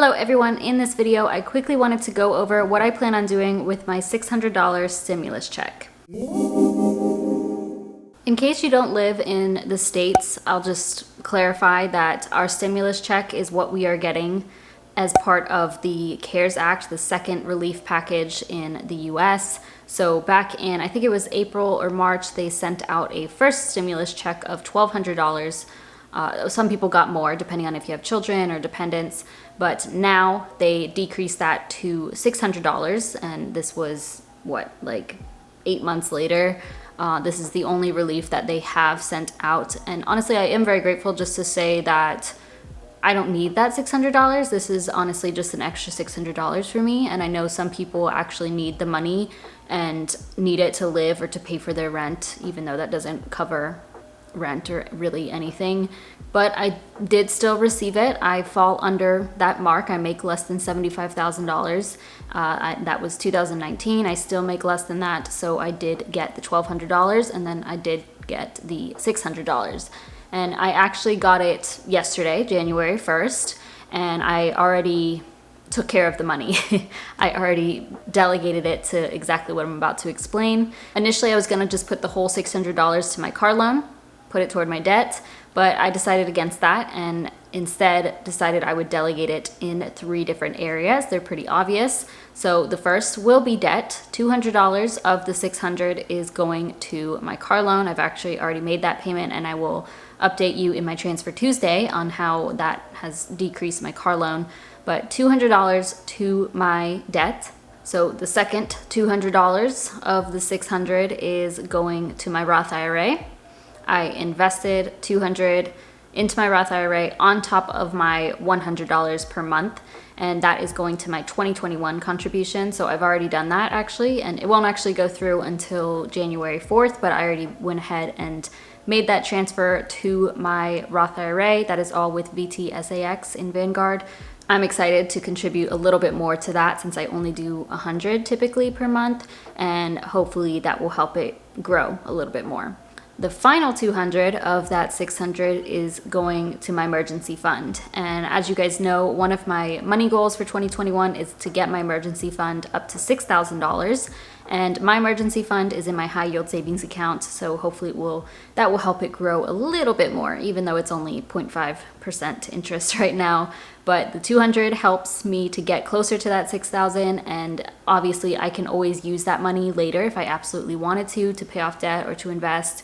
Hello everyone, in this video I quickly wanted to go over what I plan on doing with my $600 stimulus check. In case you don't live in the States, I'll just clarify that our stimulus check is what we are getting as part of the CARES Act, the second relief package in the US. So back in, I think it was April or March, they sent out a first stimulus check of $1,200. Some people got more depending on if you have children or dependents, but now they decreased that to $600, and this was like 8 months later. This is the only relief that they have sent out, and honestly I am very grateful just to say that I don't need that $600. This is honestly just an extra $600 for me, and I know some people actually need the money and need it to live or to pay for their rent, even though that doesn't cover rent or really anything. But I did still receive it. I fall under that mark. I make less than $75,000. That was 2019. I still make less than that, so I did get the $1,200, and then I did get the $600. And I actually got it yesterday, January 1st, and I already took care of the money. I already delegated it to exactly what I'm about to explain. Initially, I was gonna just put the whole $600 to my car loan, put it toward my debt, but I decided against that and instead decided I would delegate it in 3 different areas. They're pretty obvious. So the first will be debt. $200 of the $600 is going to my car loan. I've actually already made that payment, and I will update you in my Transfer Tuesday on how that has decreased my car loan. But $200 to my debt. So the second $200 of the $600 is going to my Roth IRA. I invested $200 into my Roth IRA on top of my $100 per month, and that is going to my 2021 contribution. So I've already done that actually, and it won't actually go through until January 4th, but I already went ahead and made that transfer to my Roth IRA. That is all with VTSAX in Vanguard. I'm excited to contribute a little bit more to that since I only do $100 typically per month, and hopefully that will help it grow a little bit more. The final $200 of that $600 is going to my emergency fund. And as you guys know, one of my money goals for 2021 is to get my emergency fund up to $6,000. And my emergency fund is in my high yield savings account, so hopefully that will help it grow a little bit more, even though it's only 0.5% interest right now. But the $200 helps me to get closer to that $6,000, and obviously I can always use that money later if I absolutely wanted to pay off debt or to invest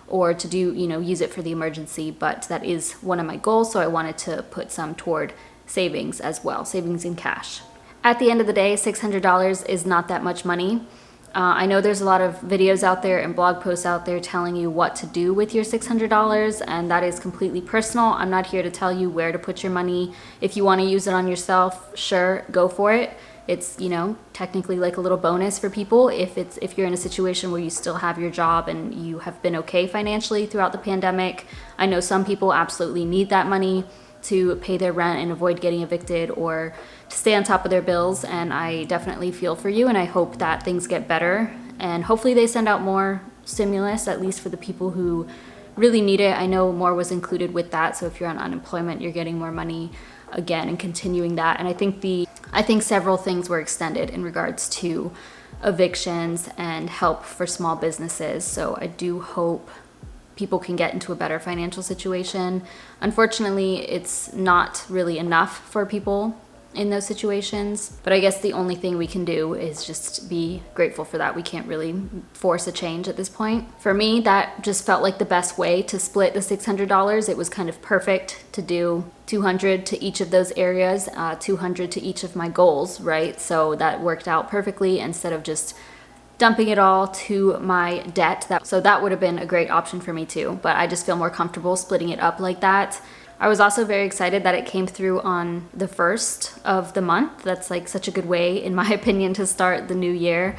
or to do, use it for the emergency. But that is one of my goals, so I wanted to put some toward savings as well, savings in cash. At the end of the day, $600 is not that much money. I know there's a lot of videos out there and blog posts out there telling you what to do with your $600, and that is completely personal. I'm not here to tell you where to put your money. If you want to use it on yourself, sure, go for it. It's, technically like a little bonus for people if you're in a situation where you still have your job and you have been okay financially throughout the pandemic. I know some people absolutely need that money to pay their rent and avoid getting evicted or to stay on top of their bills, and I definitely feel for you, and I hope that things get better, and hopefully they send out more stimulus, at least for the people who really need it. I know more was included with that, so if you're on unemployment, you're getting more money again and continuing that. And I think several things were extended in regards to evictions and help for small businesses, so I do hope people can get into a better financial situation. Unfortunately, it's not really enough for people in those situations, but I guess the only thing we can do is just be grateful for that. We can't really force a change at this point. For me, that just felt like the best way to split the $600. It was kind of perfect to do $200 to each of those areas, $200 to each of my goals, right? So that worked out perfectly instead of just dumping it all to my debt. So that would have been a great option for me too, but I just feel more comfortable splitting it up like that. I was also very excited that it came through on the 1st of the month. That's like such a good way, in my opinion, to start the new year,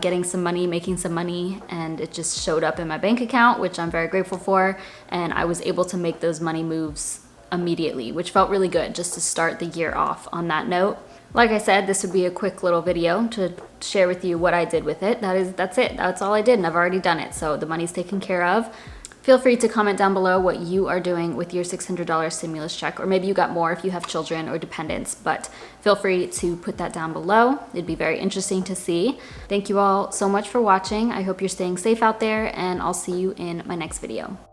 getting some money, making some money, and it just showed up in my bank account, which I'm very grateful for, and I was able to make those money moves immediately, which felt really good just to start the year off on that note. Like I said, this would be a quick little video to share with you what I did with it. That's it. That's all I did, and I've already done it, so the money's taken care of. Feel free to comment down below what you are doing with your $600 stimulus check, or maybe you got more if you have children or dependents, but feel free to put that down below. It'd be very interesting to see. Thank you all so much for watching. I hope you're staying safe out there, and I'll see you in my next video.